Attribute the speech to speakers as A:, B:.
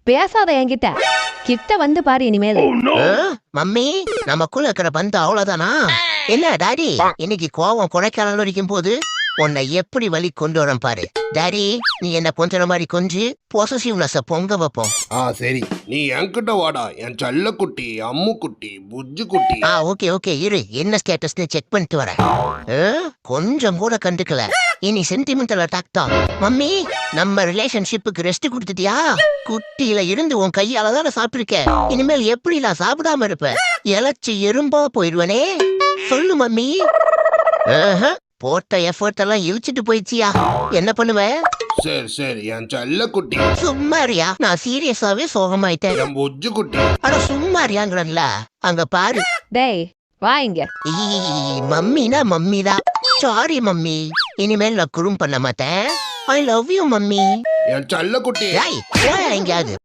A: பேசாத என்கிட்ட. கிட்ட வந்து பாரு இனிமேல்.
B: மம்மி நமக்குள்ள இருக்கிற பந்து அவ்வளவுதானா? என்ன டாடி இன்னைக்கு கோவம் குறைக்கால இருக்கும் போது உன்னை எப்படி வழி கொண்டு வரேன் பாரு. டாடி நீ என்ன கொஞ்ச மாதிரி கொஞ்சி பொசசிவ்னஸ பொங்க வைப்போம்.
C: சரி நீ என்கிட்ட வாடா என் செல்ல குட்டி அம்மு குட்டி புஜ்ஜு குட்டி.
B: ஓகே ஓகே இரு என்ன ஸ்டேட்டஸ்னு செக் பண்ணிட்டு வரேன். கொஞ்சம் கூட கண்டுக்கல. இனி சென்டிமெண்டல் அட்டாக் தான். மம்மி நம்ம ரிலேஷன்ஷிப்புக்கு ரெஸ்ட் கொடுத்துட்டியா? குட்டியில இருந்து உன் கையால தானே சாப்பிட்டுருக்க. இனிமேல் எப்படி நான் சாப்பிடாம இருப்பேன்? இழைச்சி எறும்பா போயிடுவனே. சொல்லு மம்மி. போட்ட எஃபர்ட் எல்லாம் இழிச்சிட்டு போயிடுச்சியா? என்ன பண்ணுவேன்?
C: சரி சரி என் செல்ல குட்டி.
B: சும்மாரியா நான் சீரியஸாவே சோகமாயிட்டேன்.
C: என் புஜ்ஜு குட்டி.
B: அட சும்மாரியாங்கிறல்ல அங்க பாரு.
A: டேய் வா இங்க.
B: மம்மினா மம்மி தான். சாரி மம்மி இனிமேல் நான் குறும் பண்ண மாட்டேன். I love you mummy.
C: என் செல்ல குட்டி.
B: எங்கேயாவது